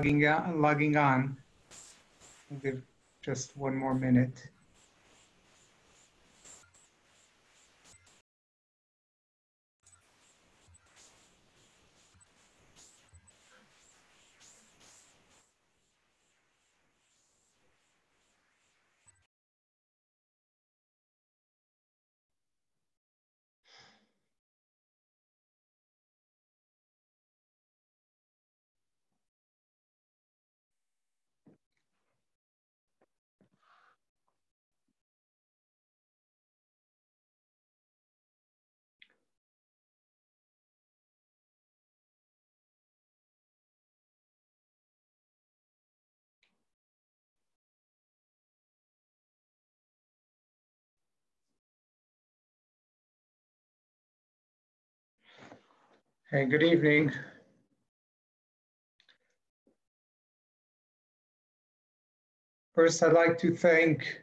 logging on. I'll give just one more minute. Hey, good evening. First, I'd like to thank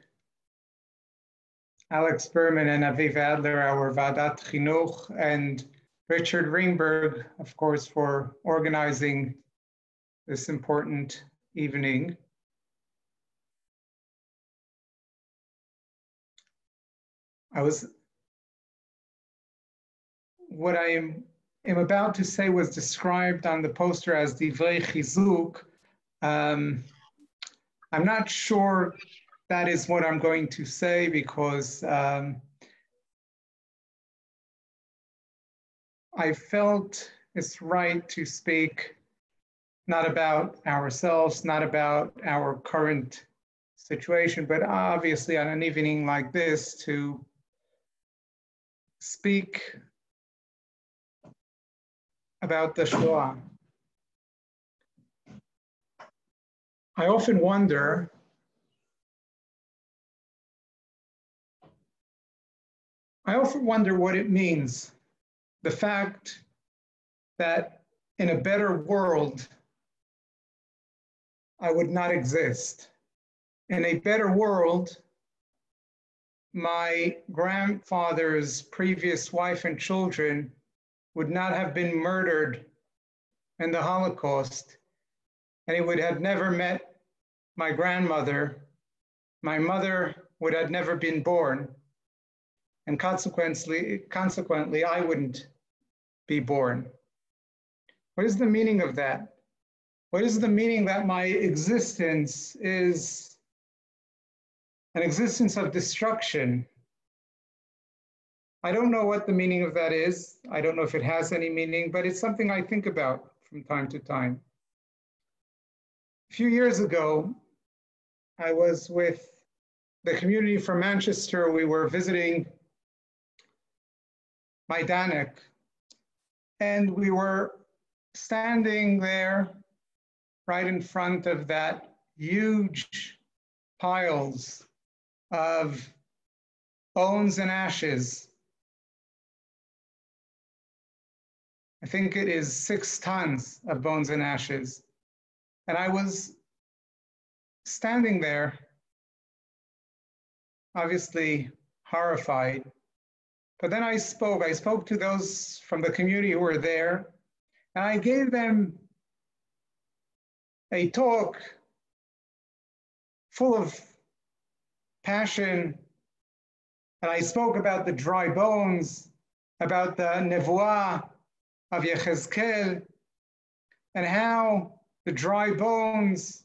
Alex Berman and Aviv Adler, our Vadat Chinuch, and Richard Rinberg, of course, for organizing this important evening. What I am about to say was described on the poster as Divrei Hizuk. I'm not sure that is what I'm going to say because I felt it's right to speak not about ourselves, not about our current situation, but obviously on an evening like this to speak about the Shoah. I often wonder what it means, the fact that in a better world, I would not exist. In a better world, my grandfather's previous wife and children would not have been murdered in the Holocaust, and he would have never met my grandmother. My mother would have never been born, and consequently, I wouldn't be born. What is the meaning of that? What is the meaning that my existence is an existence of destruction? I don't know what the meaning of that is. I don't know if it has any meaning, but it's something I think about from time to time. A few years ago, I was with the community from Manchester. We were visiting Majdanek, and we were standing there right in front of that huge piles of bones and ashes. I think it is 6 tons of bones and ashes. And I was standing there, obviously horrified. But then I spoke to those from the community who were there, and I gave them a talk full of passion. And I spoke about the dry bones, about the nevuah of Yechezkel, and how the dry bones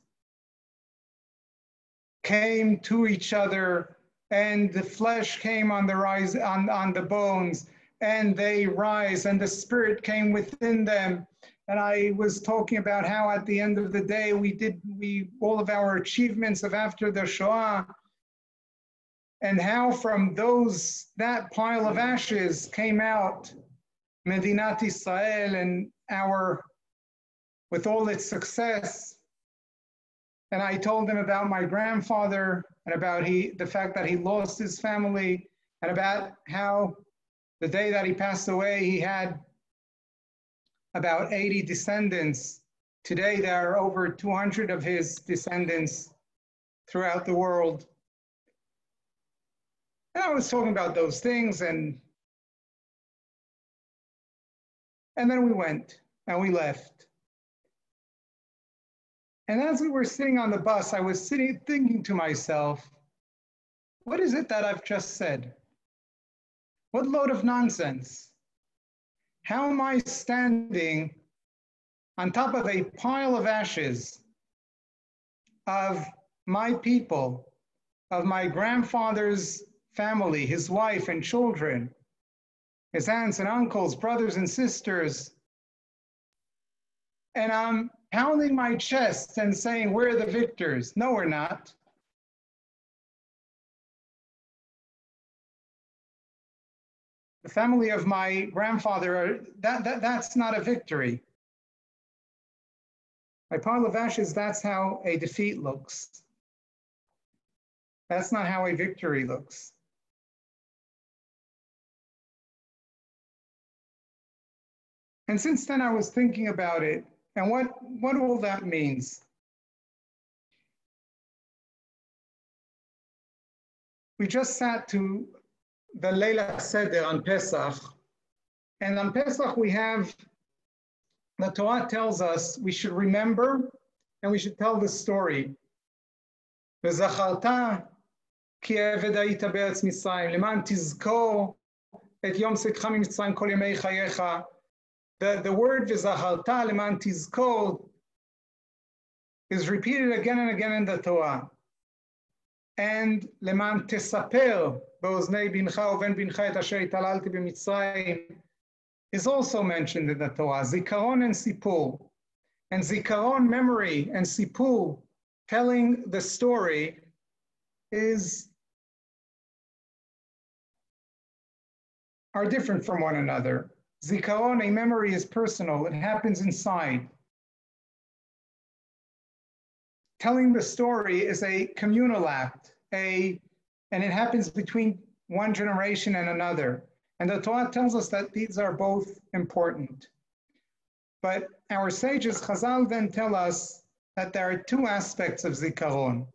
came to each other, and the flesh came on the rise on the bones, and they rise, and the spirit came within them. And I was talking about how at the end of the day, all of our achievements of after the Shoah, and how from that pile of ashes came out Medinat Israel, and with all its success. And I told them about my grandfather and about the fact that he lost his family, and about how the day that he passed away, he had about 80 descendants. Today, there are over 200 of his descendants throughout the world. And I was talking about those things, and then we went and we left. And as we were sitting on the bus, I was thinking to myself, what is it that I've just said? What load of nonsense? How am I standing on top of a pile of ashes of my people, of my grandfather's family, his wife and children, his aunts and uncles, brothers and sisters, and I'm pounding my chest and saying, we're the victors. No, we're not. The family of my grandfather, that's not a victory. My pile of ashes, that's how a defeat looks. That's not how a victory looks. And since then I was thinking about it and what all that means. We just sat to the Leila Seder on Pesach, and on Pesach we have, the Torah tells us we should remember and we should tell the story. וזכרת כי עבד היית בארץ מצרים, למען תזכור את יום צאתך ממצרים כל ימי חייך. The word וזכרת למען תזכור is repeated again and again in the Torah. And למען תספר באוזני בנך ובן בנך את אשר התעללתי במצרים is also mentioned in the Torah. Zikaron and Sipur. And Zikaron, memory, and Sipur, telling the story, are different from one another. Zikaron, a memory, is personal. It happens inside. Telling the story is a communal act, and it happens between one generation and another. And the Torah tells us that these are both important. But our sages, Chazal, then tell us that there are two aspects of Zikaron.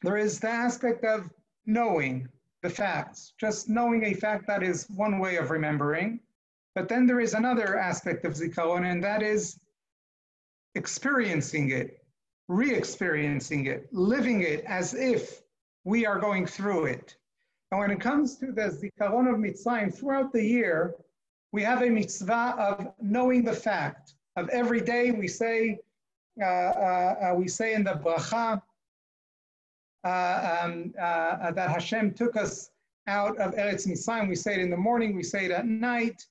There is the aspect of knowing the facts, just knowing a fact, that is one way of remembering. But then there is another aspect of Zikaron, and that is experiencing it, re-experiencing it, living it as if we are going through it. And when it comes to the Zikaron of Mitzrayim, throughout the year, we have a mitzvah of knowing the fact. Of every day we say in the bracha that Hashem took us out of Eretz Mitzrayim. We say it in the morning, we say it at night.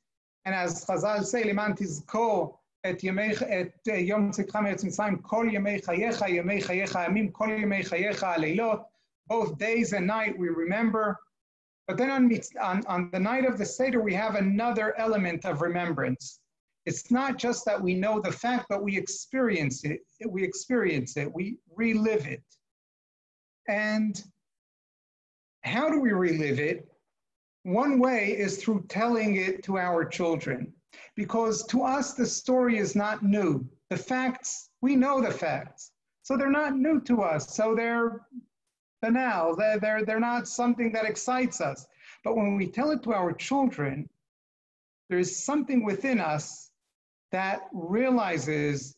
And as Chazal say, Leman tizkor et yom tzidcha me'eretz Mitzrayim, kol yemei chayecha amim, kol yemei chayecha aleilot. Both days and night we remember. But then on the night of the Seder, we have another element of remembrance. It's not just that we know the fact, but we experience it. We relive it. And how do we relive it? One way is through telling it to our children. Because to us, the story is not new. The facts, we know the facts. So they're not new to us. So they're banal. They're not something that excites us. But when we tell it to our children, there's something within us that realizes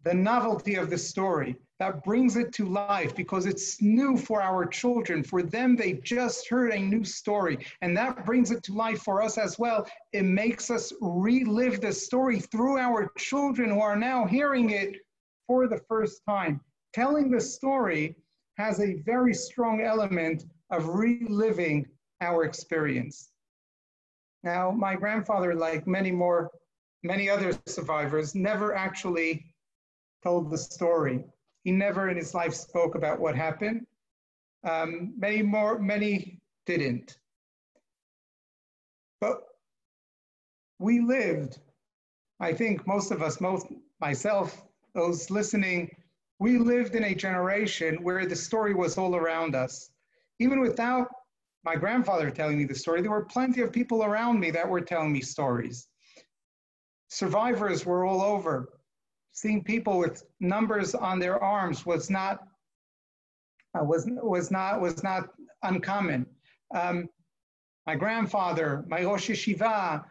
the novelty of the story, that brings it to life because it's new for our children. For them, they just heard a new story, and that brings it to life for us as well. It makes us relive the story through our children who are now hearing it for the first time. Telling the story has a very strong element of reliving our experience. Now, my grandfather, like many other survivors, never actually told the story. He never in his life spoke about what happened. Many didn't. But we lived, I think most of us, myself, those listening, we lived in a generation where the story was all around us. Even without my grandfather telling me the story, there were plenty of people around me that were telling me stories. Survivors were all over. Seeing people with numbers on their arms was not uncommon. My grandfather, my Rosh Yeshiva,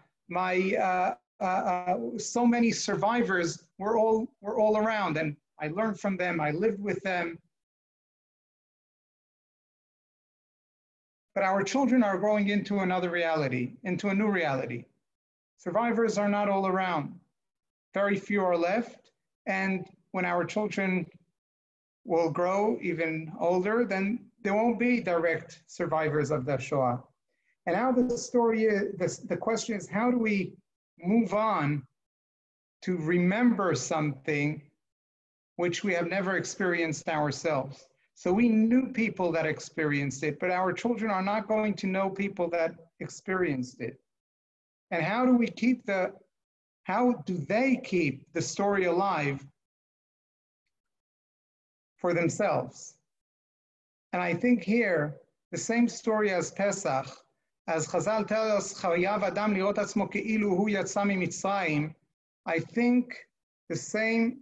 so many survivors were all around. And I learned from them, I lived with them. But our children are growing into another reality, into a new reality. Survivors are not all around. Very few are left. And when our children will grow even older, then there won't be direct survivors of the Shoah. And now the story is, the question is, how do we move on to remember something which we have never experienced ourselves? So we knew people that experienced it, but our children are not going to know people that experienced it. And how do they keep the story alive for themselves? And I think here, the same story as Pesach, as Chazal tell us, Chayav Adam lirot atzmo ke'ilu hu yatsa mimitzrayim, I think the same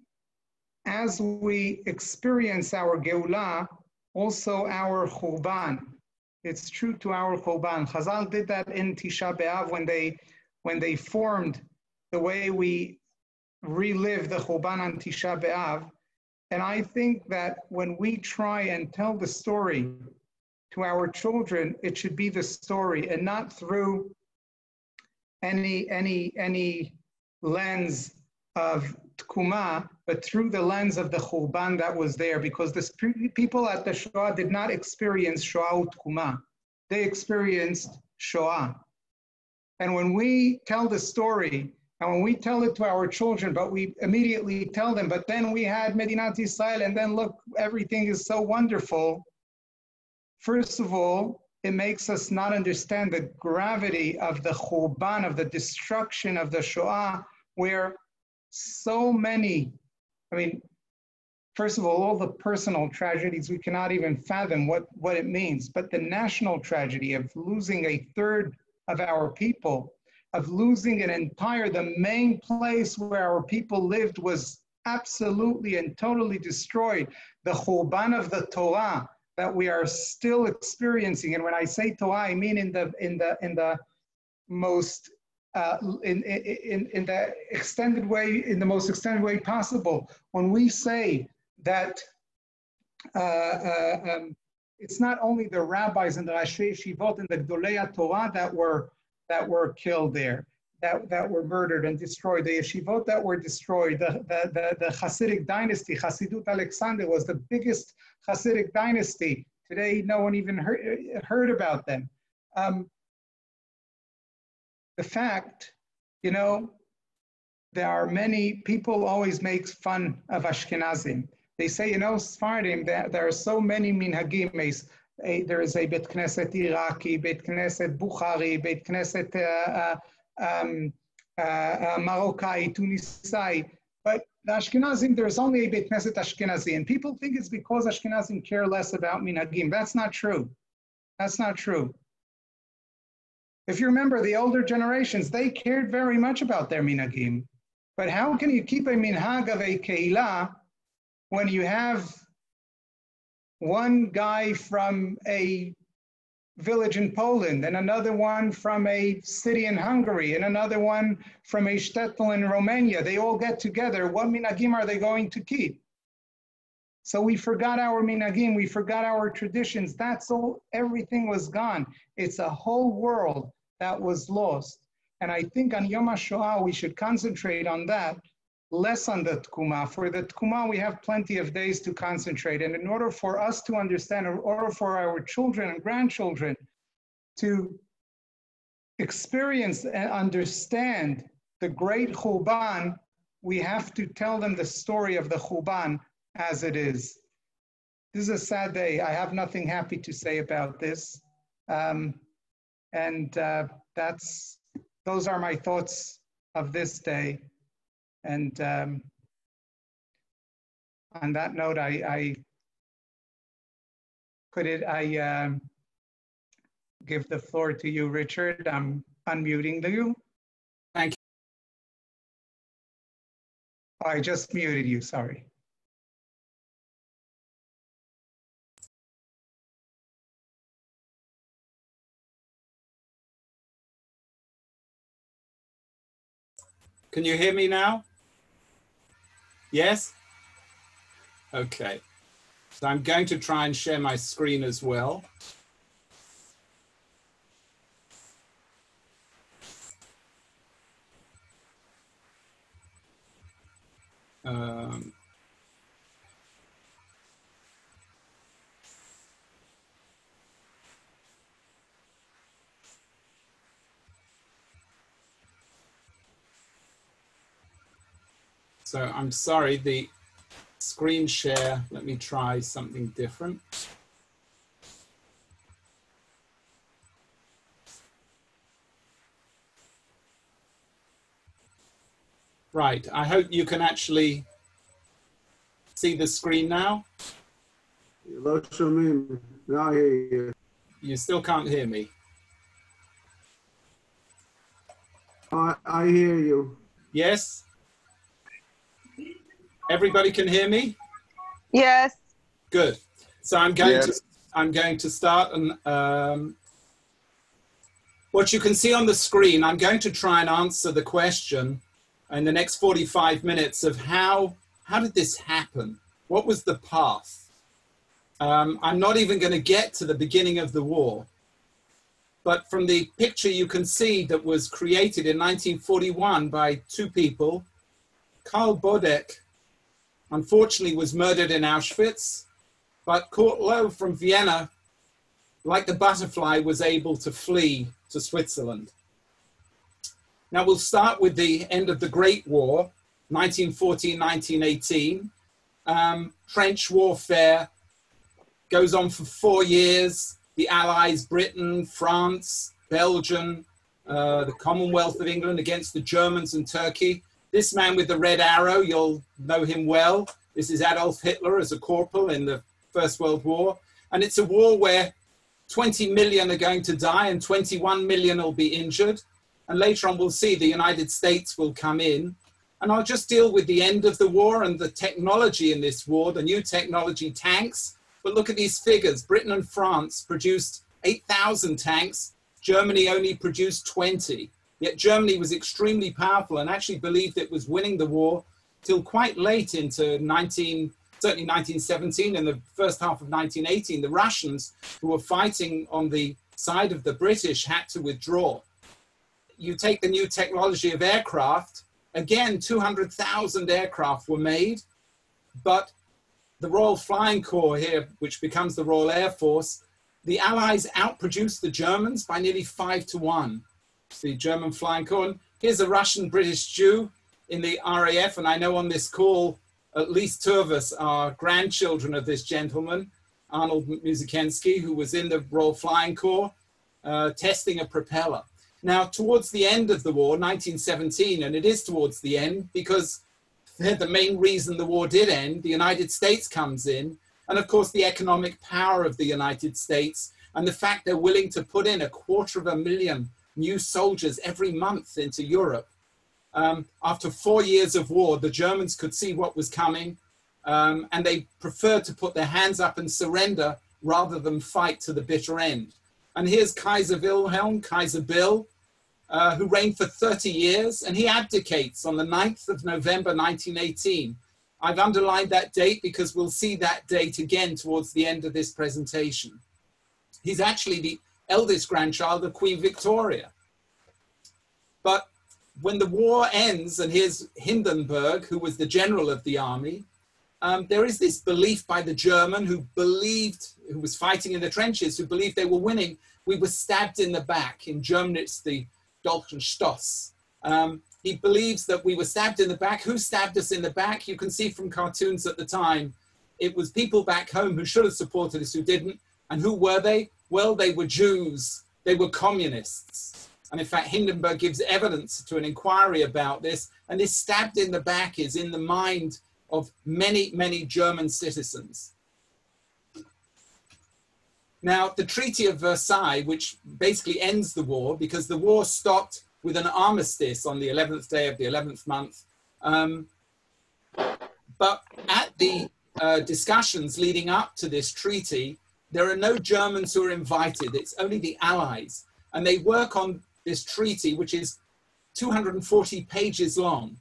as we experience our Geulah, also our Churban. It's true to our Churban. Chazal did that in Tisha B'Av when they formed the way we relive the Churban on Tisha B'Av. And I think that when we try and tell the story to our children, it should be the story and not through any lens of Tkuma, but through the lens of the Churban that was there, because the people at the Shoah did not experience Shoah Tkuma. They experienced Shoah. And when we tell the story, and when we tell it to our children, but we immediately tell them, but then we had Medinat Yisrael, and then look, everything is so wonderful. First of all, it makes us not understand the gravity of the Churban, of the destruction of the Shoah, where so many, first of all the personal tragedies, we cannot even fathom what it means, but the national tragedy of losing a third of our people, of losing the main place where our people lived was absolutely and totally destroyed. The Churban of the Torah that we are still experiencing, and when I say Torah, I mean in the most in the extended way, in the most extended way possible. When we say that it's not only the rabbis and the Rashi Yeshivot and the Gdolei Torah that were killed there, that were murdered and destroyed, the yeshivot that were destroyed, the Hasidic dynasty, Hasidut Alexander was the biggest Hasidic dynasty. Today, no one even heard about them. The fact, there are many people always make fun of Ashkenazim. They say, Sephardim, there are so many minhagim. There is a Bet Knesset Iraqi, Bet Knesset Bukhari, Bet Knesset Maroccai, Tunisai. But the Ashkenazim, there's only a Bet Knesset Ashkenazi. And people think it's because Ashkenazim care less about minhagim. That's not true. That's not true. If you remember the older generations, they cared very much about their minhagim. But how can you keep a minhag of a keilah when you have one guy from a village in Poland, and another one from a city in Hungary, and another one from a shtetl in Romania? They all get together. What minhagim are they going to keep? So we forgot our minhagim, we forgot our traditions. That's all, everything was gone. It's a whole world that was lost. And I think on Yom HaShoah, we should concentrate on that, less on the Tkuma. For the Tkuma, we have plenty of days to concentrate. And in order for us to understand, in order for our children and grandchildren to experience and understand the great Churban, we have to tell them the story of the Churban as it is. This is a sad day. I have nothing happy to say about this. Those are my thoughts of this day. And on that note, I give the floor to you, Richard. I'm unmuting you. Thank you. Oh, I just muted you, sorry. Can you hear me now? Yes? Okay. So I'm going to try and share my screen as well. So I'm sorry, the screen share, let me try something different. Right, I hope you can actually see the screen now. Now I hear you. You still can't hear me. I hear you. Yes? Everybody can hear me? Yes. Good. So I'm going to start, and what you can see on the screen, I'm going to try and answer the question in the next 45 minutes of how did this happen? What was the path? I'm not even going to get to the beginning of the war. But from the picture you can see that was created in 1941 by two people, Karl Bodek, unfortunately, was murdered in Auschwitz, but Kurt Loew from Vienna, like the butterfly, was able to flee to Switzerland. Now we'll start with the end of the Great War, 1914-1918. Trench warfare goes on for 4 years. The Allies, Britain, France, Belgium, the Commonwealth of England against the Germans and Turkey. This man with the red arrow, you'll know him well. This is Adolf Hitler as a corporal in the First World War. And it's a war where 20 million are going to die and 21 million will be injured. And later on, we'll see the United States will come in. And I'll just deal with the end of the war and the technology in this war, the new technology, tanks. But look at these figures. Britain and France produced 8,000 tanks. Germany only produced 20. Yet Germany was extremely powerful and actually believed it was winning the war till quite late into certainly 1917 and the first half of 1918. The Russians, who were fighting on the side of the British, had to withdraw. You take the new technology of aircraft, again, 200,000 aircraft were made, but the Royal Flying Corps here, which becomes the Royal Air Force, the Allies outproduced the Germans by nearly 5-1. The German Flying Corps. And here's a Russian-British Jew in the RAF, and I know on this call, at least two of us are grandchildren of this gentleman, Arnold Musicensky, who was in the Royal Flying Corps, testing a propeller. Now, towards the end of the war, 1917, and it is towards the end because the main reason the war did end, the United States comes in, and of course the economic power of the United States and the fact they're willing to put in 250,000 new soldiers every month into Europe. After 4 years of war, the Germans could see what was coming, and they preferred to put their hands up and surrender rather than fight to the bitter end. And here's Kaiser Wilhelm, Kaiser Bill, who reigned for 30 years, and he abdicates on the 9th of November, 1918. I've underlined that date because we'll see that date again towards the end of this presentation. He's actually the eldest grandchild of Queen Victoria. But when the war ends, and here's Hindenburg, who was the general of the army, there is this belief by the German who was fighting in the trenches, who believed they were winning. We were stabbed in the back. In German, it's the Dolchenstoss. He believes that we were stabbed in the back. Who stabbed us in the back? You can see from cartoons at the time, it was people back home who should have supported us who didn't. And who were they? Well, they were Jews. They were communists. And in fact, Hindenburg gives evidence to an inquiry about this. And this stabbed in the back is in the mind of many, many German citizens. Now, the Treaty of Versailles, which basically ends the war, because the war stopped with an armistice on the 11th day of the 11th month. But at the discussions leading up to this treaty, there are no Germans who are invited. It's only the Allies. And they work on this treaty, which is 240 pages long.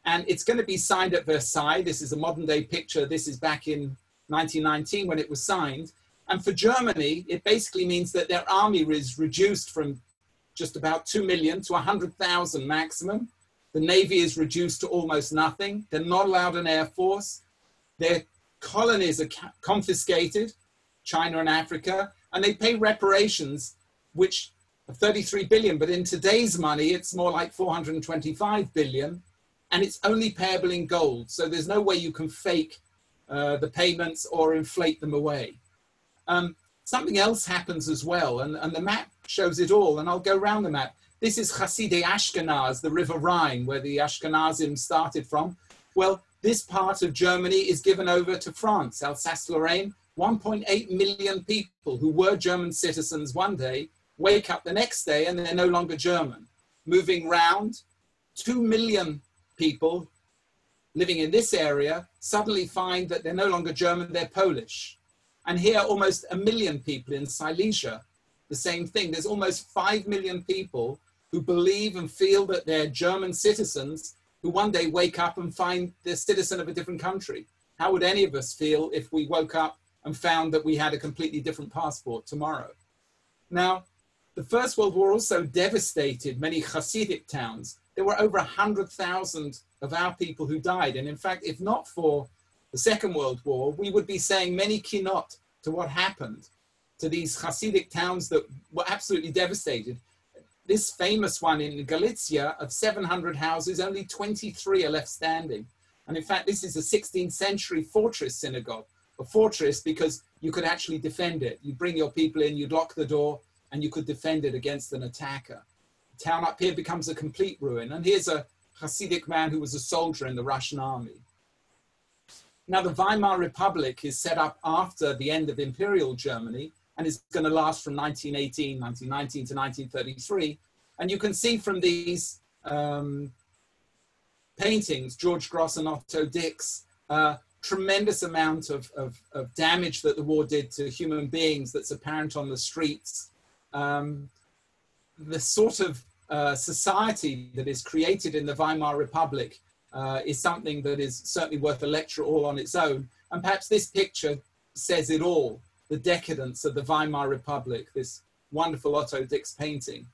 And it's going to be signed at Versailles. This is a modern day picture. This is back in 1919 when it was signed. And for Germany, it basically means that their army is reduced from just about 2 million to 100,000 maximum. The Navy is reduced to almost nothing. They're not allowed an air force. Their colonies are confiscated, China and Africa, and they pay reparations, which are 33 billion, but in today's money, it's more like 425 billion, and it's only payable in gold. So there's no way you can fake the payments or inflate them away. Something else happens as well, and the map shows it all, and I'll go around the map. This is Hasidei Ashkenaz, the River Rhine, where the Ashkenazim started from. Well, this part of Germany is given over to France, Alsace-Lorraine. 1.8 million people who were German citizens one day wake up the next day and they're no longer German. Moving round, 2 million people living in this area suddenly find that they're no longer German, they're Polish. And here, almost 1 million people in Silesia, the same thing. There's almost 5 million people who believe and feel that they're German citizens who one day wake up and find they're citizen of a different country. How would any of us feel if we woke up and found that we had a completely different passport tomorrow? Now, the First World War also devastated many Hasidic towns. There were over 100,000 of our people who died. And in fact, if not for the Second World War, we would be saying many kinot to what happened to these Hasidic towns that were absolutely devastated. This famous one in Galicia, of 700 houses, only 23 are left standing. And in fact, this is a 16th century fortress synagogue, a fortress because you could actually defend it. You bring your people in, you'd lock the door, and you could defend it against an attacker. The town up here becomes a complete ruin. And here's a Hasidic man who was a soldier in the Russian army. Now, the Weimar Republic is set up after the end of Imperial Germany and is going to last from 1919 to 1933. And you can see from these paintings, George Gross and Otto Dix, tremendous amount of damage that the war did to human beings that's apparent on the streets. The sort of society that is created in the Weimar Republic is something that is certainly worth a lecture all on its own. And perhaps this picture says it all, the decadence of the Weimar Republic, this wonderful Otto Dix painting.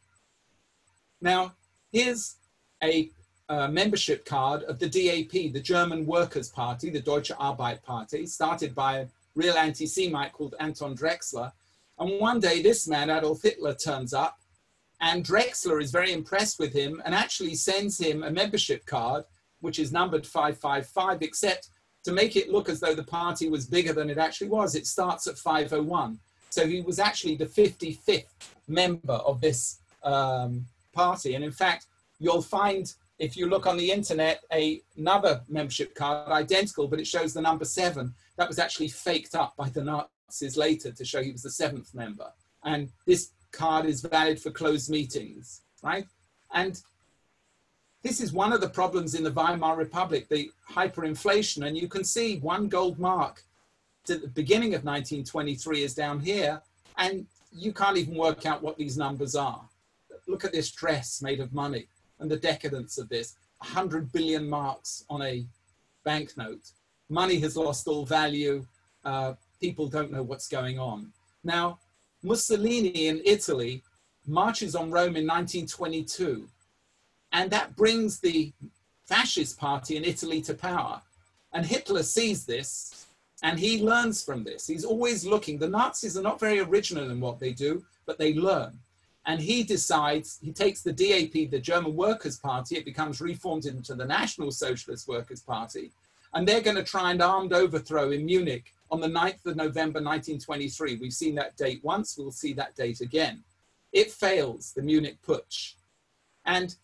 Now, here's a membership card of the DAP, the German Workers' Party, the Deutsche Arbeit Party, started by a real anti-Semite called Anton Drexler. And one day this man, Adolf Hitler, turns up, and Drexler is very impressed with him and actually sends him a membership card, which is numbered 555, except to make it look as though the party was bigger than it actually was, it starts at 501. So he was actually the 55th member of this party. And in fact, you'll find, if you look on the internet, another membership card, identical, but it shows the number 7. That was actually faked up by the Nazis later to show he was the 7th member. And this card is valid for closed meetings, right? And this is one of the problems in the Weimar Republic, the hyperinflation. And you can see one gold mark to the beginning of 1923 is down here, and you can't even work out what these numbers are. Look at this dress made of money and the decadence of this. 100 billion marks on a banknote. Money has lost all value. People don't know what's going on. Now, Mussolini in Italy marches on Rome in 1922. And that brings the fascist party in Italy to power. And Hitler sees this and he learns from this. He's always looking. The Nazis are not very original in what they do, but they learn. And he decides, he takes the DAP, the German Workers' Party, it becomes reformed into the National Socialist Workers' Party. And they're going to try an armed overthrow in Munich on the 9th of November, 1923. We've seen that date once, we'll see that date again. It fails, the Munich Putsch. And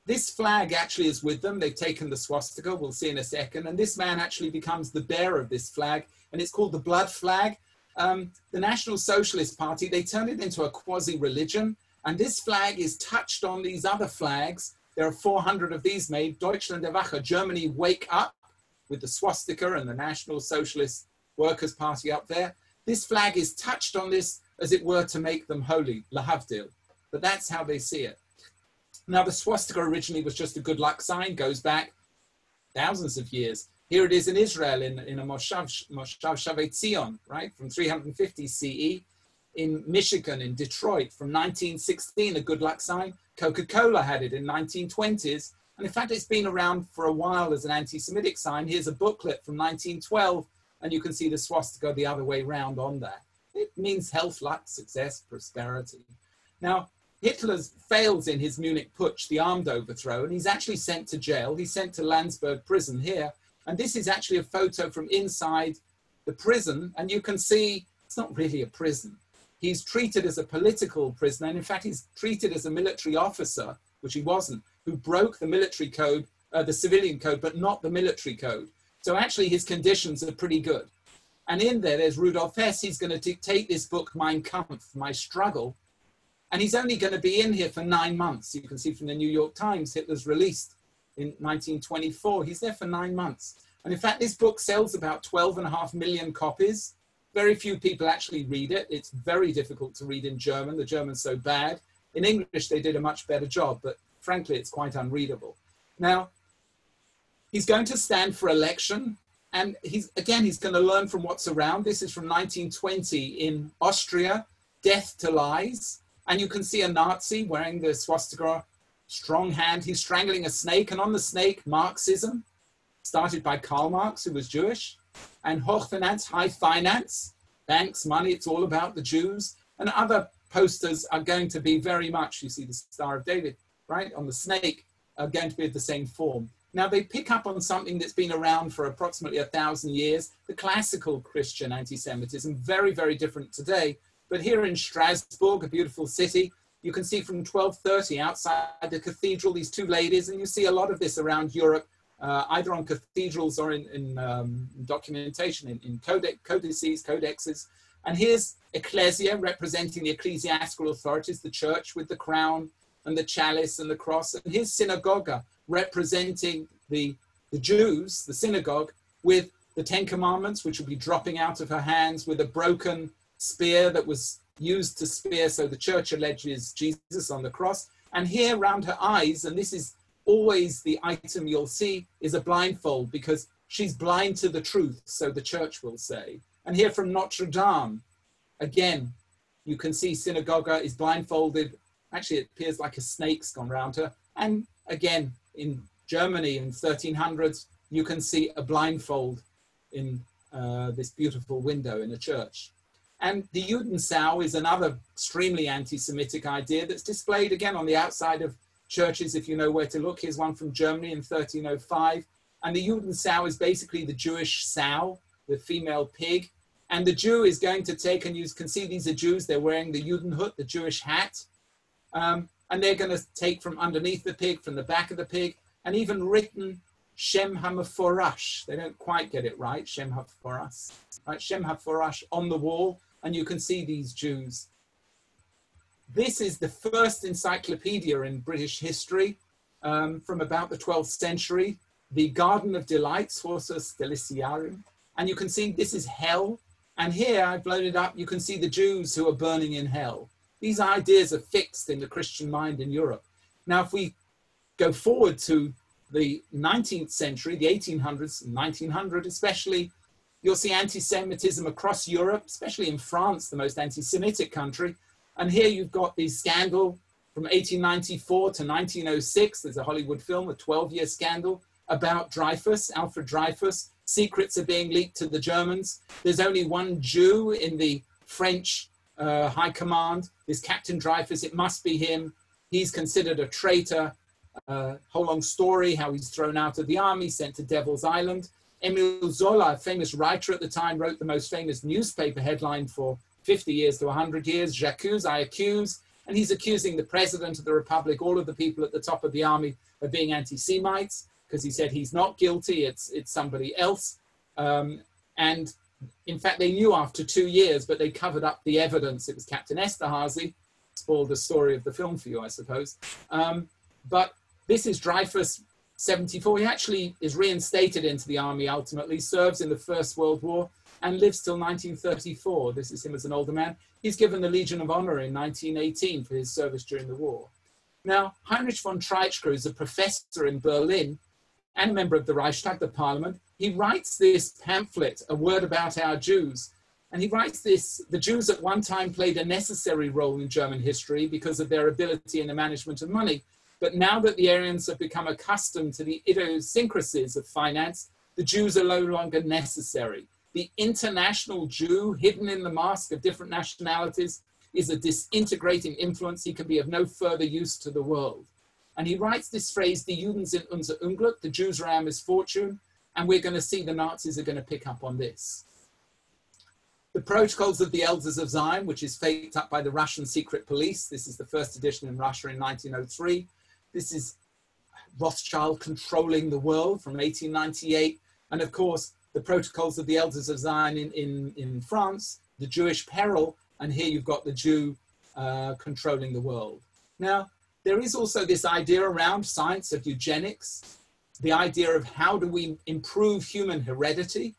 this flag actually is with them. They've taken the swastika, we'll see in a second. And this man actually becomes the bearer of this flag, and it's called the blood flag. The National Socialist Party, they turned it into a quasi-religion, and this flag is touched on these other flags. There are 400 of these made. Deutschland erwache, Germany wake up, with the swastika and the National Socialist Workers' Party up there. This flag is touched on this, as it were, to make them holy, lahavdil. But that's how they see it. Now, the swastika originally was just a good luck sign, goes back thousands of years. Here it is in Israel, in a Moshav Shavei Tzion, right, from 350 CE. In Michigan, in Detroit, from 1916, a good luck sign. Coca-Cola had it in 1920s. And in fact, it's been around for a while as an anti-Semitic sign. Here's a booklet from 1912, and you can see the swastika the other way round on there. It means health, luck, success, prosperity. Now, Hitler fails in his Munich Putsch, the armed overthrow, and he's actually sent to jail. He's sent to Landsberg prison here. And this is actually a photo from inside the prison. And you can see it's not really a prison. He's treated as a political prisoner. And in fact, he's treated as a military officer, which he wasn't, who broke the military code, the civilian code, but not the military code. So actually his conditions are pretty good. And in there's Rudolf Hess. He's going to dictate this book, Mein Kampf, My Struggle. And he's only going to be in here for 9 months. You can see from the New York Times, Hitler's released in 1924. He's there for 9 months. And in fact, this book sells about 12.5 million copies. Very few people actually read it. It's very difficult to read in German. The German's so bad. In English, they did a much better job, but frankly, it's quite unreadable. Now, he's going to stand for election, and he's going to learn from what's around. This is from 1920 in Austria, Death to Lies. And you can see a Nazi wearing the swastika, strong hand. He's strangling a snake, and on the snake, Marxism, started by Karl Marx, who was Jewish, and Hochfinanz, high finance, banks, money, it's all about the Jews. And other posters are going to be very much, you see the Star of David, right, on the snake, are going to be of the same form. Now, they pick up on something that's been around for approximately 1,000 years, the classical Christian anti-Semitism, very, very different today. But here in Strasbourg, a beautiful city, you can see from 1230 outside the cathedral, these two ladies, and you see a lot of this around Europe, either on cathedrals or in documentation, in codices, codexes. And here's Ecclesia, representing the ecclesiastical authorities, the church with the crown and the chalice and the cross. And here's Synagoga, representing the Jews, the synagogue, with the Ten Commandments, which will be dropping out of her hands, with a broken spear that was used to spear, so the church alleges Jesus on the cross. And here around her eyes, and this is always the item you'll see, is a blindfold, because she's blind to the truth, so the church will say. And here from Notre Dame, again, you can see Synagoga is blindfolded. Actually, it appears like a snake's gone around her. And again, in Germany in 1300s, you can see a blindfold in this beautiful window in a church. And the Judensau is another extremely anti-Semitic idea that's displayed again on the outside of churches, if you know where to look. Here's one from Germany in 1305. And the Judensau is basically the Jewish sow, the female pig. And the Jew is going to take, and you can see these are Jews, they're wearing the Judenhut, the Jewish hat. And they're going to take from underneath the pig, from the back of the pig, and even written Shem HaMeforash. They don't quite get it right, Shem HaMeforash. Right, Shem HaMeforash on the wall. And you can see these Jews. This is the first encyclopedia in British history from about the 12th century, the Garden of Delights, Horsus Deliciarum. And you can see this is hell. And here I've blown it up. You can see the Jews who are burning in hell. These ideas are fixed in the Christian mind in Europe. Now, if we go forward to the 19th century, the 1800s, 1900 especially, you'll see anti-Semitism across Europe, especially in France, the most anti-Semitic country. And here you've got the scandal from 1894 to 1906. There's a Hollywood film, a 12-year scandal about Dreyfus, Alfred Dreyfus. Secrets are being leaked to the Germans. There's only one Jew in the French high command. There's Captain Dreyfus. It must be him. He's considered a traitor. Whole long story, how he's thrown out of the army, sent to Devil's Island. Emile Zola, a famous writer at the time, wrote the most famous newspaper headline for 50 years to 100 years, J'accuse, I accuse, and he's accusing the president of the republic, all of the people at the top of the army, of being anti-Semites, because he said he's not guilty, it's somebody else. And in fact, they knew after 2 years, but they covered up the evidence. It was Captain Esterhazy, spoiled the story of the film for you, I suppose. But this is Dreyfus, 74. He actually is reinstated into the army ultimately, serves in the First World War, and lives till 1934. This is him as an older man. He's given the Legion of Honor in 1918 for his service during the war. Now, Heinrich von Treitschke is a professor in Berlin, and a member of the Reichstag, the parliament. He writes this pamphlet, A Word About Our Jews. And he writes this: the Jews at one time played a necessary role in German history because of their ability in the management of money. But now that the Aryans have become accustomed to the idiosyncrasies of finance, the Jews are no longer necessary. The international Jew, hidden in the mask of different nationalities, is a disintegrating influence. He can be of no further use to the world. And he writes this phrase, Die Juden sind unser Unglück, the Jews are our misfortune, and we're going to see the Nazis are going to pick up on this. The Protocols of the Elders of Zion, which is faked up by the Russian secret police. This is the first edition in Russia in 1903. This is Rothschild controlling the world from 1898. And of course, the Protocols of the Elders of Zion in France, the Jewish peril, and here you've got the Jew controlling the world. Now, there is also this idea around science of eugenics, the idea of how do we improve human heredity.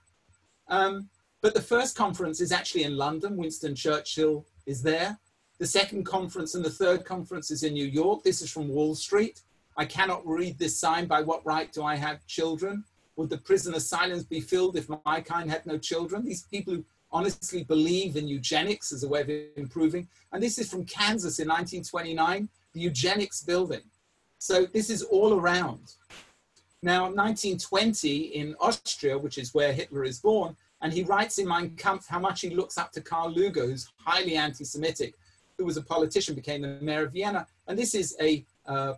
But the first conference is actually in London. Winston Churchill is there. The second conference and the third conference is in New York. This is from Wall Street. I cannot read this sign. By what right do I have children? Would the prison asylums be filled if my kind had no children? These people who honestly believe in eugenics as a way of improving. And this is from Kansas in 1929, the eugenics building. So this is all around. Now, 1920 in Austria, which is where Hitler is born, and he writes in Mein Kampf how much he looks up to Karl Lueger, who's highly anti-Semitic, who was a politician, became the mayor of Vienna. And this is a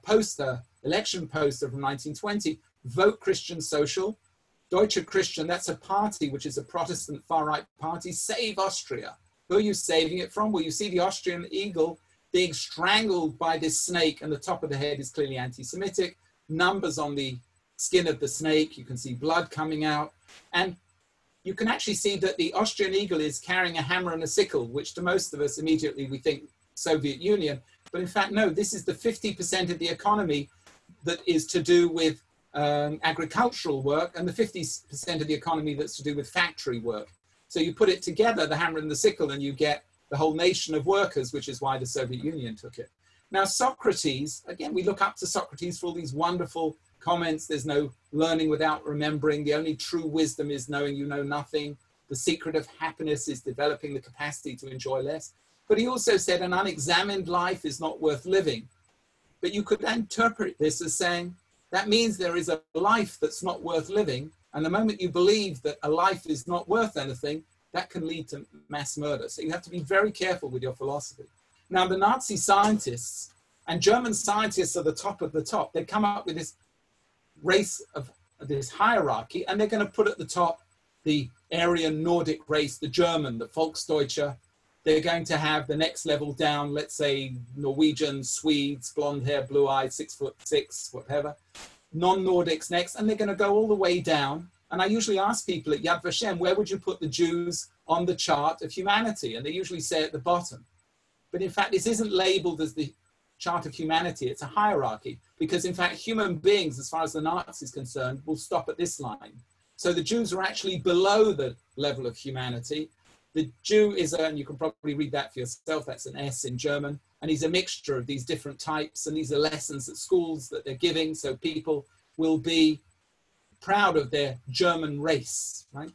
poster, election poster from 1920, Vote Christian Social, Deutsche Christian, that's a party which is a Protestant far-right party, Save Austria. Who are you saving it from? Well, you see the Austrian eagle being strangled by this snake, and the top of the head is clearly anti-Semitic. Numbers on the skin of the snake, you can see blood coming out. And you can actually see that the Austrian eagle is carrying a hammer and a sickle, which to most of us immediately we think Soviet Union. But in fact, no, this is the 50% of the economy that is to do with agricultural work and the 50% of the economy that's to do with factory work. So you put it together, the hammer and the sickle, and you get the whole nation of workers, which is why the Soviet Union took it. Now, Socrates, again, we look up to Socrates for all these wonderful comments. There's no learning without remembering. The only true wisdom is knowing you know nothing. The secret of happiness is developing the capacity to enjoy less. But he also said an unexamined life is not worth living. But you could interpret this as saying that means there is a life that's not worth living. And the moment you believe that a life is not worth anything, that can lead to mass murder. So you have to be very careful with your philosophy. Now, the Nazi scientists and German scientists are the top of the top. They come up with this race of this hierarchy, and they're going to put at the top the Aryan Nordic race, the German, the Volksdeutsche. They're going to have the next level down, let's say Norwegians, Swedes, blonde hair, blue eyes, 6'6", whatever. Non-Nordics next, and they're going to go all the way down. And I usually ask people at Yad Vashem, where would you put the Jews on the chart of humanity? And they usually say at the bottom. But in fact, this isn't labeled as the chart of humanity. It's a hierarchy, because in fact, human beings, as far as the Nazis is concerned, will stop at this line. So the Jews are actually below the level of humanity. The Jew is, and you can probably read that for yourself, that's an S in German, and he's a mixture of these different types, and these are lessons at schools that they're giving, so people will be proud of their German race, right?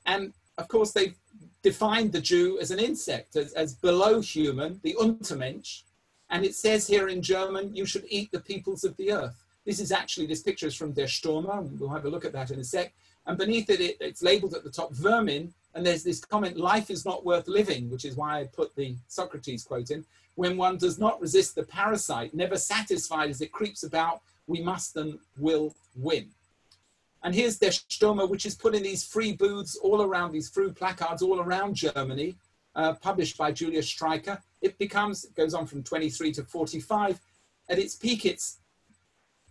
And of course, they've defined the Jew as an insect, as below human, the Untermensch, and it says here in German, you should eat the peoples of the earth. This is actually, this picture is from Der Stürmer, and we'll have a look at that in a sec, and beneath it, it's labeled at the top, vermin, and there's this comment, life is not worth living, which is why I put the Socrates quote in. When one does not resist the parasite, never satisfied as it creeps about, we must and will win. And here's Der Stürmer, which is put in these free booths all around, these free placards all around Germany, published by Julius Streicher. It goes on from 23 to 45. At its peak, it's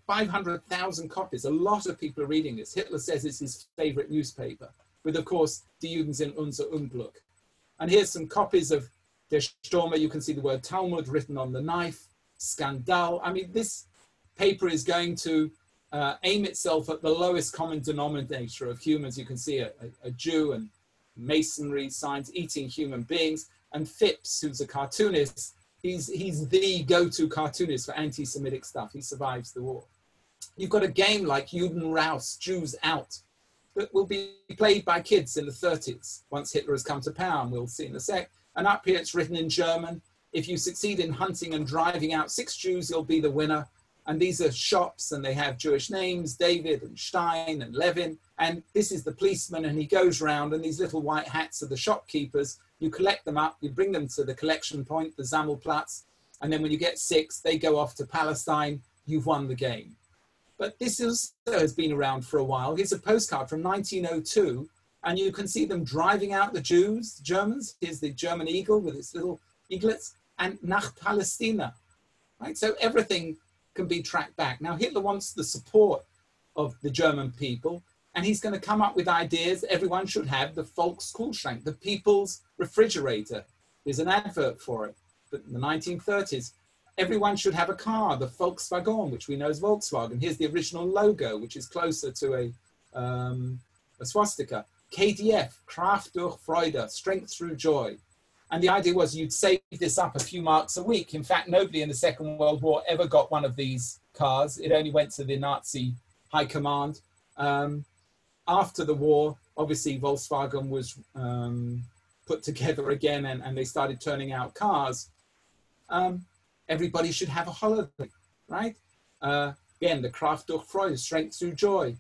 500,000 copies. A lot of people are reading this. Hitler says it's his favorite newspaper, with, of course, Die Juden sind unser Unglück. And here's some copies of Der Stürmer. You can see the word Talmud written on the knife, Skandal. I mean, this paper is going to aim itself at the lowest common denominator of humans. You can see a Jew and masonry signs eating human beings. And Phipps, who's a cartoonist, he's the go-to cartoonist for anti-Semitic stuff. He survives the war. You've got a game like Juden raus, Jews out, that will be played by kids in the 30s, once Hitler has come to power, and we'll see in a sec. And up here it's written in German, if you succeed in hunting and driving out 6 Jews, you'll be the winner. And these are shops, and they have Jewish names, David and Stein and Levin. And this is the policeman, and he goes round, and these little white hats are the shopkeepers. You collect them up, you bring them to the collection point, the Sammelplatz, and then when you get 6, they go off to Palestine. You've won the game. But this also has been around for a while. Here's a postcard from 1902, and you can see them driving out the Jews, the Germans. Here's the German eagle with its little eaglets, and nach Palästina, right? So everything can be tracked back. Now, Hitler wants the support of the German people, and he's going to come up with ideas. Everyone should have the Volkskühlschrank, the people's refrigerator. There's an advert for it. But in the 1930s, everyone should have a car, the Volkswagen, which we know as Volkswagen. Here's the original logo, which is closer to a swastika. KDF, Kraft durch Freude, strength through joy. And the idea was you'd save this up a few marks a week. In fact, nobody in the Second World War ever got one of these cars. It only went to the Nazi high command. After the war, obviously Volkswagen was put together again, and they started turning out cars. Everybody should have a holiday, right? Again, the Kraft durch Freude, strength through joy.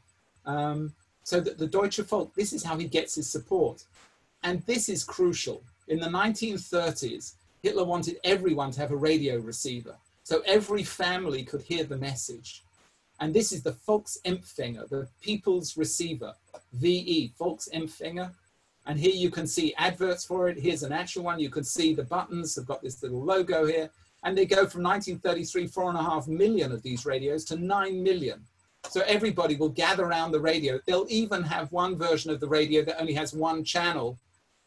So that the Deutsche Volk, this is how he gets his support. And this is crucial. In the 1930s, Hitler wanted everyone to have a radio receiver, so every family could hear the message. And this is the Volksempfänger, the people's receiver, VE, Volksempfänger. And here you can see adverts for it. Here's an actual one. You can see the buttons have got this little logo here. And they go from 1933, 4.5 million of these radios to 9 million. So everybody will gather around the radio. They'll even have one version of the radio that only has one channel,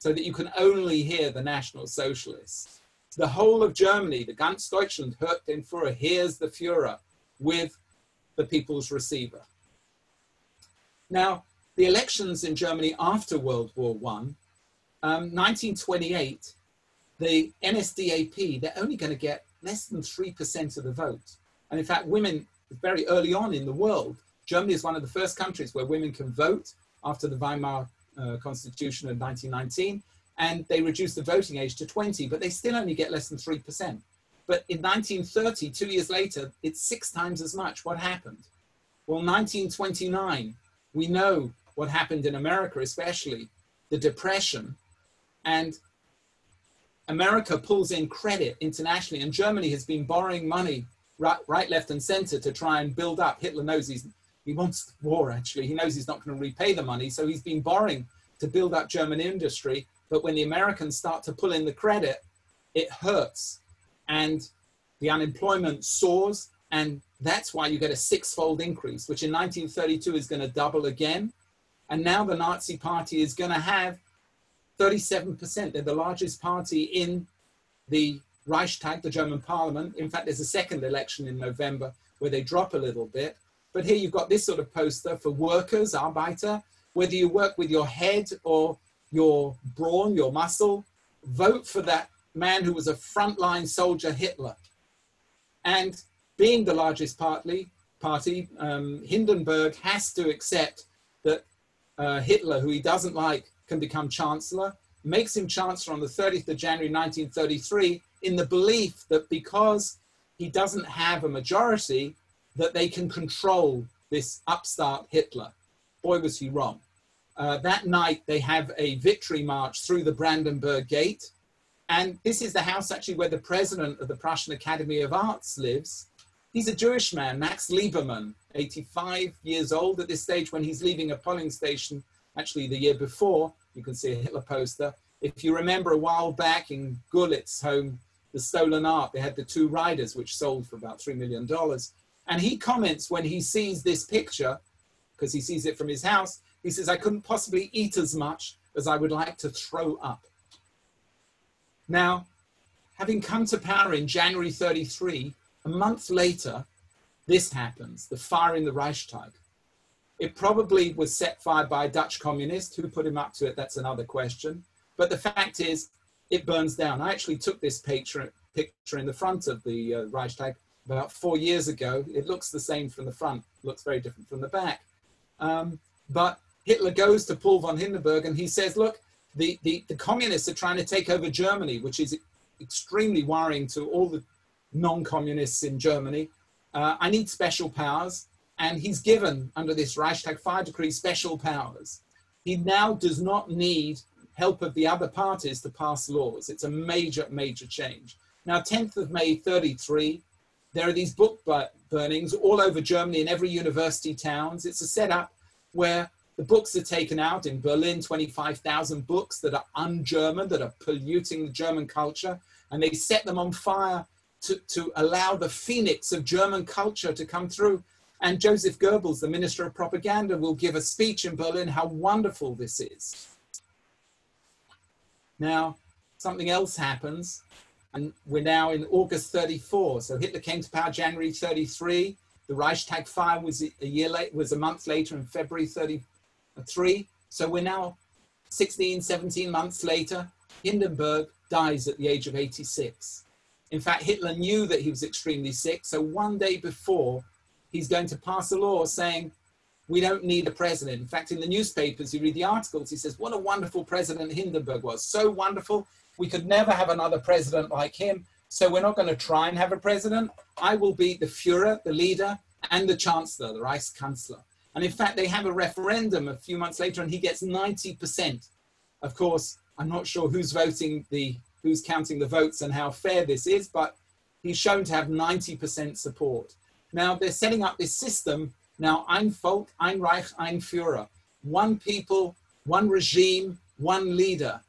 so that you can only hear the National Socialists. The whole of Germany, the ganz Deutschland, hört den Führer, hears the Führer with the people's receiver. Now, the elections in Germany after World War I, 1928, the NSDAP, they're only going to get less than 3% of the vote. And in fact, women, very early on in the world, Germany is one of the first countries where women can vote after the Weimar Constitution of 1919, and they reduced the voting age to 20, but they still only get less than 3%. But in 1930, 2 years later, it's 6 times as much. What happened? Well, 1929, we know what happened in America, especially the Depression, and America pulls in credit internationally, and Germany has been borrowing money right, left, and center to try and build up. Hitler knows he wants the war, actually. He knows he's not going to repay the money, so he's been borrowing to build up German industry. But when the Americans start to pull in the credit, it hurts. And the unemployment soars, and that's why you get a 6-fold increase, which in 1932 is going to double again. And now the Nazi Party is going to have 37%. They're the largest party in the Reichstag, the German parliament. In fact, there's a second election in November where they drop a little bit. But here you've got this sort of poster for workers, Arbeiter. Whether you work with your head or your brawn, your muscle, vote for that man who was a frontline soldier, Hitler. And being the largest party, Hindenburg has to accept that Hitler, who he doesn't like, can become chancellor, makes him chancellor on the 30th of January 1933 in the belief that because he doesn't have a majority, that they can control this upstart Hitler. Boy, was he wrong. That night, they have a victory march through the Brandenburg Gate. And this is the house actually where the president of the Prussian Academy of Arts lives. He's a Jewish man, Max Liebermann, 85 years old at this stage when he's leaving a polling station, actually the year before. You can see a Hitler poster. If you remember a while back in Gurlitt's home, the stolen art, they had the 2 riders, which sold for about $3 million. And he comments when he sees this picture, because he sees it from his house, he says, I couldn't possibly eat as much as I would like to throw up. Now, having come to power in January 33, a month later, this happens, the fire in the Reichstag. It probably was set fire by a Dutch communist. Who put him up to it? That's another question. But the fact is, it burns down. I actually took this picture in the front of the Reichstag about 4 years ago. It looks the same from the front, looks very different from the back. But Hitler goes to Paul von Hindenburg and he says, look, the communists are trying to take over Germany, which is extremely worrying to all the non-communists in Germany. I need special powers. And he's given, under this Reichstag fire decree, special powers. He now does not need help of the other parties to pass laws. It's a major, major change. Now, 10th of May, 33, there are these book burnings all over Germany in every university towns. It's a setup where the books are taken out. In Berlin, 25,000 books that are un-German, that are polluting the German culture, and they set them on fire to allow the phoenix of German culture to come through. And Joseph Goebbels, the Minister of Propaganda, will give a speech in Berlin how wonderful this is. Now, something else happens, and we're now in August 34. So Hitler came to power January 33. The Reichstag fire was a month later in February 33. So we're now 16, 17 months later. Hindenburg dies at the age of 86. In fact, Hitler knew that he was extremely sick. So one day before, he's going to pass a law saying, we don't need a president. In fact, in the newspapers, you read the articles, he says, what a wonderful president Hindenburg was. So wonderful. We could never have another president like him. So we're not going to try and have a president. I will be the Führer, the leader, and the Chancellor, the Reichskanzler. And in fact, they have a referendum a few months later, and he gets 90%. Of course, I'm not sure who's counting the votes and how fair this is, but he's shown to have 90% support. Now, they're setting up this system. Now, ein Volk, ein Reich, ein Führer. One people, one regime, one leader.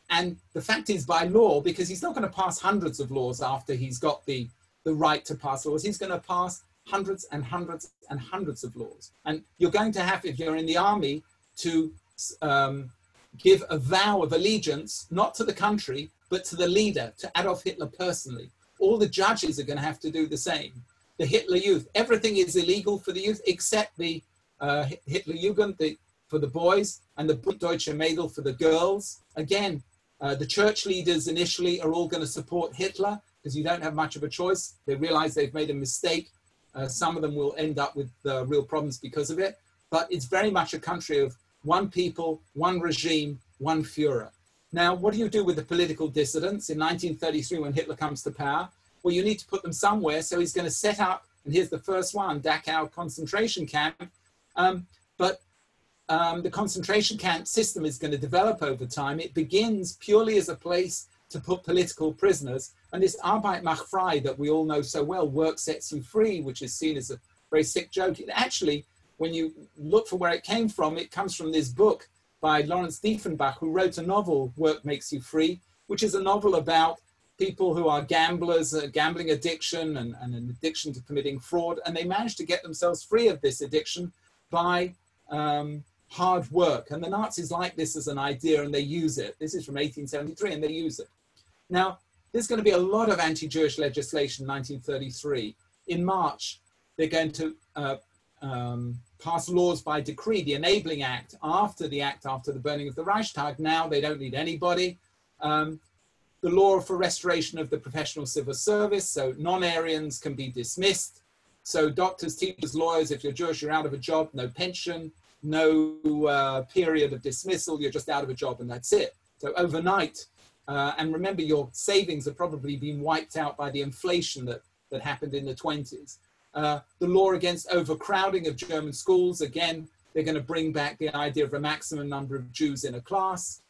And the fact is, by law, because he's not going to pass hundreds of laws after he's got the right to pass laws, he's going to pass hundreds and hundreds and hundreds of laws. And you're going to have, if you're in the army, to give a vow of allegiance, not to the country, but to the leader, to Adolf Hitler personally. All the judges are going to have to do the same. The Hitler Youth, everything is illegal for the youth except the Hitler Jugend for the boys and the Deutsche Mädel for the girls. Again, the church leaders initially are all going to support Hitler because you don't have much of a choice. They realize they've made a mistake. Some of them will end up with real problems because of it. But it's very much a country of one people, one regime, one Führer. Now, what do you do with the political dissidents in 1933 when Hitler comes to power? Well, you need to put them somewhere. So he's going to set up, and here's the first one, Dachau concentration camp. But the concentration camp system is going to develop over time. It begins purely as a place to put political prisoners. And this Arbeit macht frei that we all know so well, work sets you free, which is seen as a very sick joke. It actually, when you look for where it came from, it comes from this book by Lawrence Diefenbach, who wrote a novel, Work Makes You Free, which is a novel about people who are gamblers, gambling addiction and an addiction to committing fraud. And they managed to get themselves free of this addiction by hard work. And the Nazis like this as an idea and they use it. This is from 1873 and they use it. Now, there's going to be a lot of anti-Jewish legislation in 1933. In March, they're going to pass laws by decree, the Enabling Act, after the burning of the Reichstag. Now they don't need anybody. The law for restoration of the professional civil service, so non-Aryans can be dismissed. So doctors, teachers, lawyers, if you're Jewish, you're out of a job, no pension, no period of dismissal, you're just out of a job and that's it. So overnight, and remember your savings have probably been wiped out by the inflation that happened in the 20s. The law against overcrowding of German schools, again, they're going to bring back the idea of a maximum number of Jews in a class.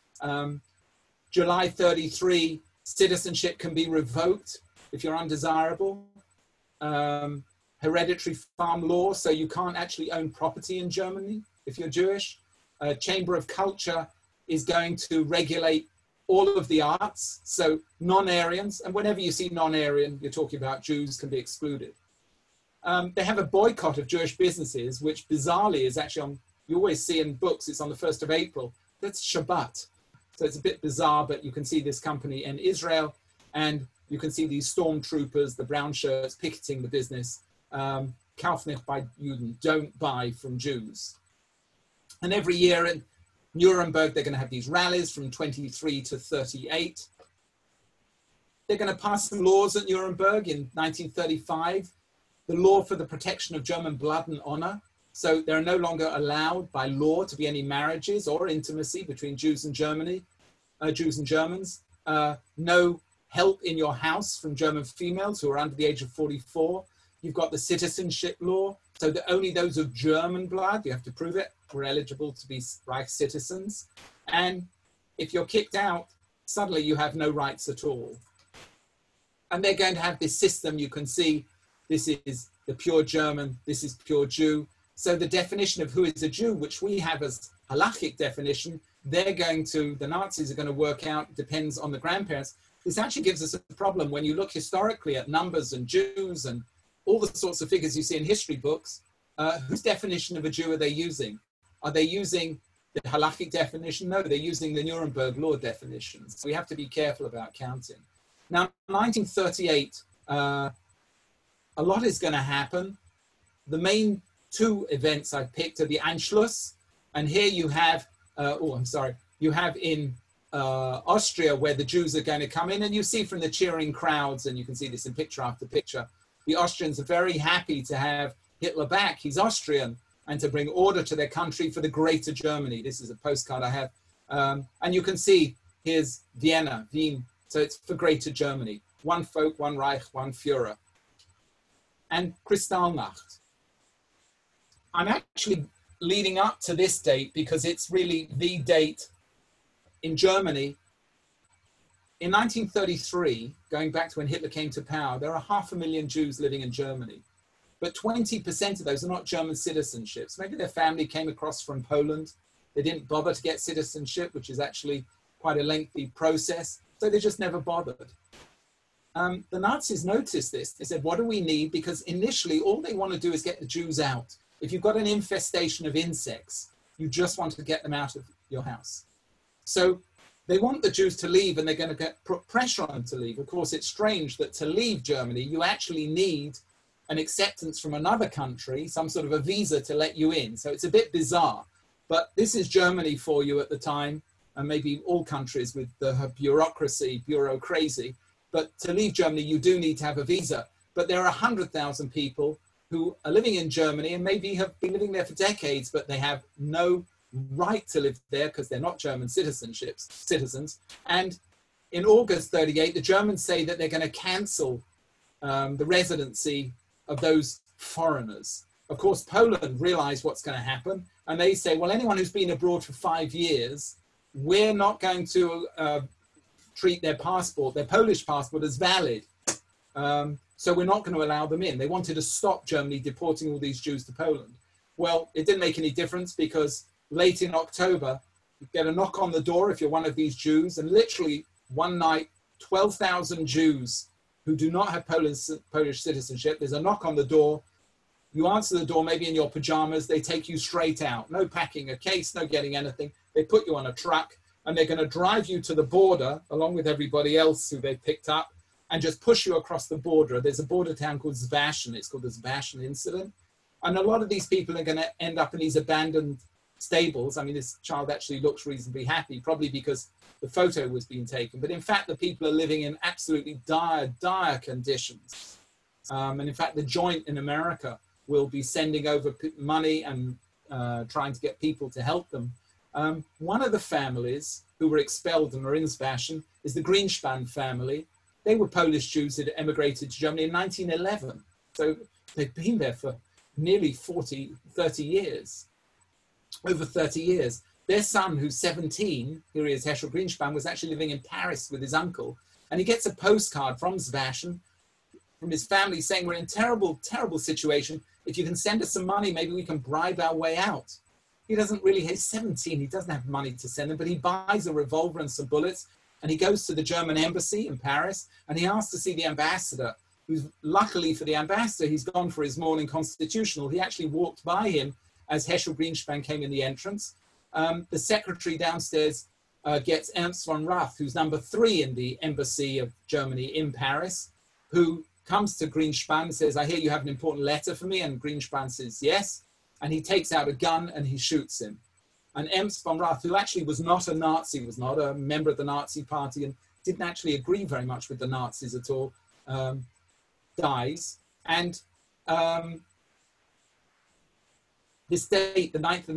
July 33, citizenship can be revoked if you're undesirable. Hereditary farm law, so you can't actually own property in Germany if you're Jewish. Chamber of Culture is going to regulate all of the arts, so non-Aryans, and whenever you see non-Aryan, you're talking about Jews, can be excluded. They have a boycott of Jewish businesses, which bizarrely is actually on, you always see in books, it's on the 1st of April. That's Shabbat. So it's a bit bizarre, but you can see this company in Israel, and you can see these stormtroopers, the brown shirts, picketing the business. Kauf nicht bei Juden, don't buy from Jews. And every year in Nuremberg, they're going to have these rallies from 23 to 38. They're going to pass some laws at Nuremberg in 1935 the law for the protection of German blood and honor. So there are no longer allowed by law to be any marriages or intimacy between Jews and Germans. No help in your house from German females who are under the age of 44. You've got the citizenship law. So that only those of German blood, you have to prove it, were eligible to be Reich citizens. And if you're kicked out, suddenly you have no rights at all. And they're going to have this system. You can see this is the pure German, this is pure Jew. So the definition of who is a Jew, which we have as halachic definition, the Nazis are going to work out, depends on the grandparents. This actually gives us a problem when you look historically at numbers and Jews and all the sorts of figures you see in history books. Whose definition of a Jew are they using? Are they using the halachic definition? No, they're using the Nuremberg law definitions. So we have to be careful about counting. Now, 1938, a lot is going to happen. The main two events I've picked are the Anschluss, and here you have, you have in Austria where the Jews are going to come in, and you see from the cheering crowds, and you can see this in picture after picture, the Austrians are very happy to have Hitler back. He's Austrian, and to bring order to their country for the greater Germany. This is a postcard I have. And you can see here's Vienna, Wien. So it's for greater Germany. One folk, one Reich, one Führer. And Kristallnacht. I'm actually leading up to this date because it's really the date in Germany. In 1933, going back to when Hitler came to power, there are 500,000 Jews living in Germany. But 20% of those are not German citizenships. Maybe their family came across from Poland. They didn't bother to get citizenship, which is actually quite a lengthy process. So they just never bothered. The Nazis noticed this. They said, what do we need? Because initially, all they want to do is get the Jews out. If you've got an infestation of insects, you just want to get them out of your house. So they want the Jews to leave, and they're going to put pressure on them to leave. Of course, it's strange that to leave Germany, you actually need an acceptance from another country, some sort of a visa to let you in. So it's a bit bizarre. But this is Germany for you at the time, and maybe all countries with the bureaucracy, bureau crazy. But to leave Germany, you do need to have a visa. But there are 100,000 people who are living in Germany and maybe have been living there for decades, but they have no right to live there because they're not German citizens. And in August 38, the Germans say that they're going to cancel the residency of those foreigners. Of course, Poland realized what's going to happen, and they say, well, anyone who's been abroad for 5 years, we're not going to treat their passport, their Polish passport, as valid. So we're not going to allow them in. They wanted to stop Germany deporting all these Jews to Poland. Well, it didn't make any difference because late in October, you get a knock on the door if you're one of these Jews, and literally one night, 12,000 Jews who do not have Polish citizenship, there's a knock on the door, you answer the door maybe in your pajamas, they take you straight out. No packing a case, no getting anything. They put you on a truck, and they're going to drive you to the border along with everybody else who they picked up and just push you across the border. There's a border town called Zwastika. It's called the Zwastika incident. And a lot of these people are going to end up in these abandoned stables. I mean, this child actually looks reasonably happy, probably because the photo was being taken. But in fact, the people are living in absolutely dire conditions. And in fact, the Joint in America will be sending over money and trying to get people to help them. One of the families who were expelled and are in Zwastika is the Greenspan family. They were Polish Jews that emigrated to Germany in 1911. So they've been there for nearly 30 years, over 30 years. Their son, who's 17, here he is, Herschel Greenspan, was actually living in Paris with his uncle. And he gets a postcard from Zwastika, from his family, saying, we're in terrible, terrible situation. If you can send us some money, maybe we can bribe our way out. He doesn't really, he's 17, he doesn't have money to send them, but he buys a revolver and some bullets, and he goes to the German embassy in Paris, and he asks to see the ambassador, who's luckily for the ambassador, he's gone for his morning constitutional. He actually walked by him as Herschel Greenspan came in the entrance. The secretary downstairs gets Ernst von Rath, who's number 3 in the embassy of Germany in Paris, who comes to Greenspan and says, I hear you have an important letter for me. And Greenspan says, yes. And he takes out a gun and he shoots him. And Ernst von Rath, who actually was not a Nazi, was not a member of the Nazi party and didn't actually agree very much with the Nazis at all, dies. And This date, the 9th of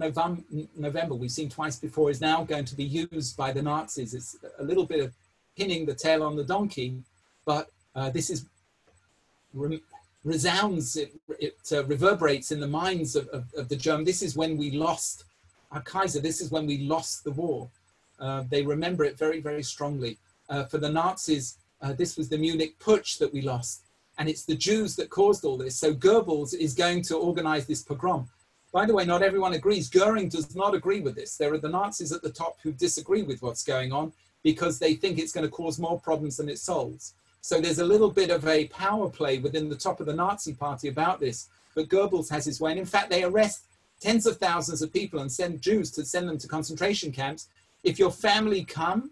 November, we've seen twice before, is now going to be used by the Nazis. It's a little bit of pinning the tail on the donkey, but this is resounds, it reverberates in the minds of the German. This is when we lost our Kaiser. This is when we lost the war. They remember it very, very strongly. For the Nazis, this was the Munich Putsch that we lost. And it's the Jews that caused all this. So Goebbels is going to organize this pogrom. By the way, not everyone agrees. Goering does not agree with this. There are the Nazis at the top who disagree with what's going on because they think it's going to cause more problems than it solves. So there's a little bit of a power play within the top of the Nazi party about this. But Goebbels has his way. And in fact, they arrest tens of thousands of people and send Jews to send them to concentration camps. If your family come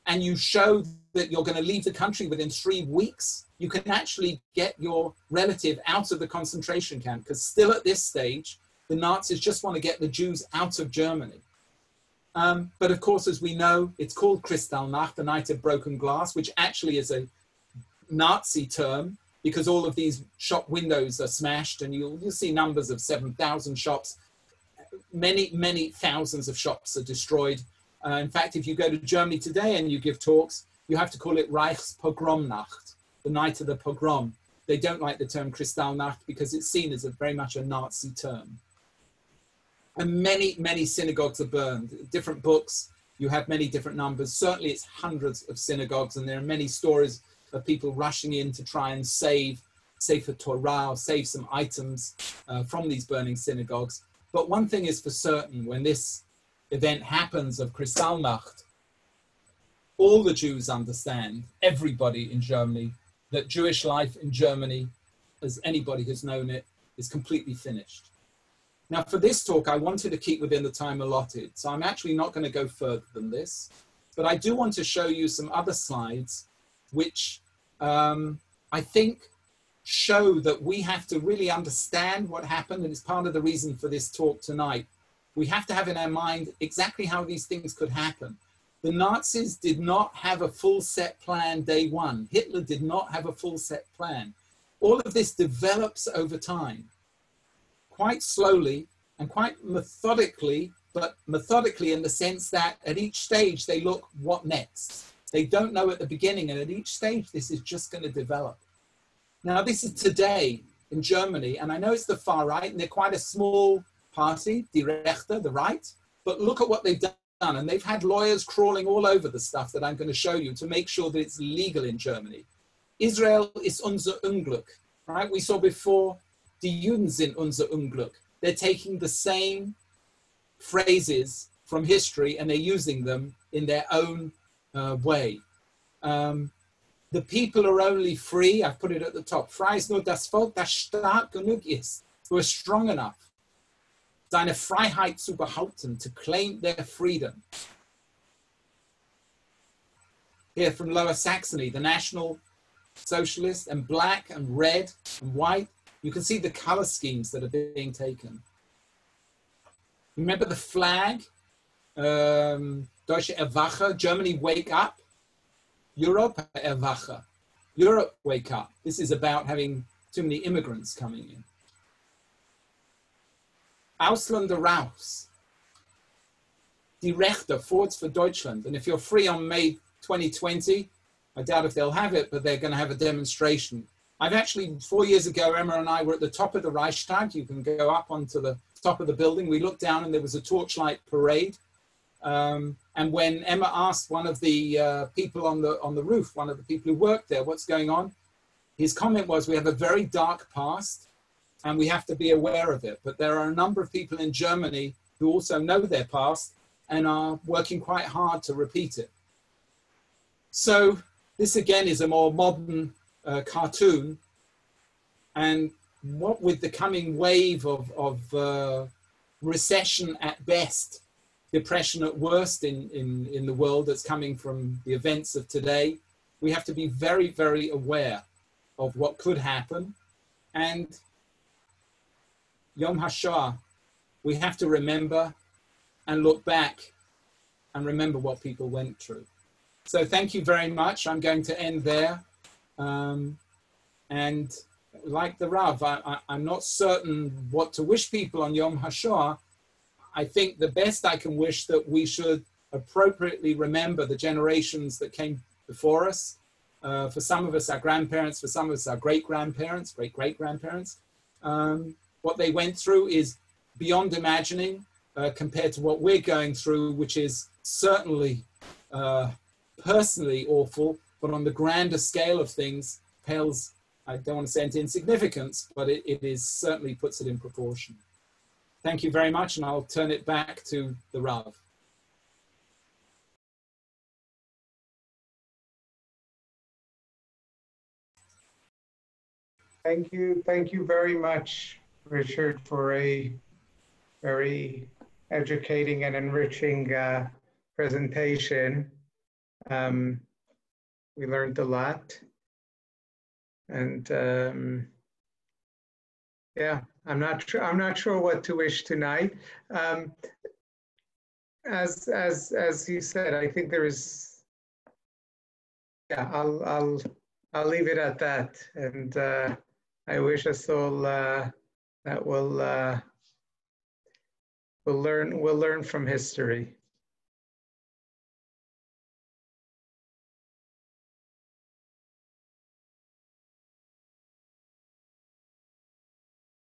and you show that you're going to leave the country within 3 weeks, you can actually get your relative out of the concentration camp, because still at this stage, the Nazis just want to get the Jews out of Germany. But of course, as we know, it's called Kristallnacht, the night of broken glass, which actually is a Nazi term, because all of these shop windows are smashed, and you'll see numbers of 7,000 shops. Many, many thousands of shops are destroyed. In fact, if you go to Germany today and you give talks, you have to call it Reichspogromnacht, the night of the pogrom. They don't like the term Kristallnacht because it's seen as very much a Nazi term. And many, many synagogues are burned. Different books, you have many different numbers. Certainly it's hundreds of synagogues, and there are many stories of people rushing in to try and save Sefer Torah or save some items from these burning synagogues. But one thing is for certain, when this event happens of Kristallnacht, all the Jews understand, everybody in Germany, that Jewish life in Germany, as anybody has known it, is completely finished. Now, for this talk, I wanted to keep within the time allotted, so I'm actually not going to go further than this, but I do want to show you some other slides which I think show that we have to really understand what happened, and it's part of the reason for this talk tonight. We have to have in our mind exactly how these things could happen. The Nazis did not have a full set plan day one. Hitler did not have a full set plan. All of this develops over time, quite slowly and quite methodically, but methodically in the sense that at each stage they look, what next? They don't know at the beginning, and at each stage this is just going to develop. Now this is today in Germany, and I know it's the far right, and they're quite a small party, Die Rechte, the right, but look at what they've done. And they've had lawyers crawling all over the stuff that I'm going to show you to make sure that it's legal in Germany. Israel ist unser Unglück, right? We saw before, die Juden sind unser Unglück. They're taking the same phrases from history and they're using them in their own way. The people are only free, I've put it at the top, frei ist nur das Volk, das stark genug ist, who are strong enough, seine Freiheit zu behaupten, to claim their freedom. Here from Lower Saxony, the National Socialist, and black and red and white, you can see the color schemes that are being taken. Remember the flag, Deutsche Erwache, Germany wake up, Europe Erwache, Europe wake up. This is about having too many immigrants coming in. Ausländer raus. Die Rechte, Forwards for Deutschland. And if you're free on May 2020, I doubt if they'll have it, but they're going to have a demonstration. I've actually, 4 years ago, Emma and I were at the top of the Reichstag. You can go up onto the top of the building. We looked down and there was a torchlight parade. And when Emma asked one of the people on the roof, one of the people who worked there, what's going on, his comment was, we have a very dark past, and we have to be aware of it. But there are a number of people in Germany who also know their past and are working quite hard to repeat it. So this again is a more modern cartoon. And what with the coming wave of recession at best, depression at worst in the world that's coming from the events of today, we have to be very, very aware of what could happen. And Yom HaShoah, we have to remember and look back and remember what people went through. So thank you very much. I'm going to end there. And like the Rav, I'm not certain what to wish people on Yom HaShoah. I think the best I can wish that we should appropriately remember the generations that came before us. For some of us, our grandparents, for some of us, our great-grandparents, great-great-grandparents. What they went through is beyond imagining compared to what we're going through, which is certainly personally awful, but on the grander scale of things, pales, I don't want to say into insignificance, but it is certainly puts it in proportion. Thank you very much, and I'll turn it back to the Rav. Thank you very much, Richard, for a very educating and enriching presentation. We learned a lot, and yeah, I'm not sure what to wish tonight. As you said, I think there is. Yeah, I'll leave it at that, and I wish us all that we'll learn from history.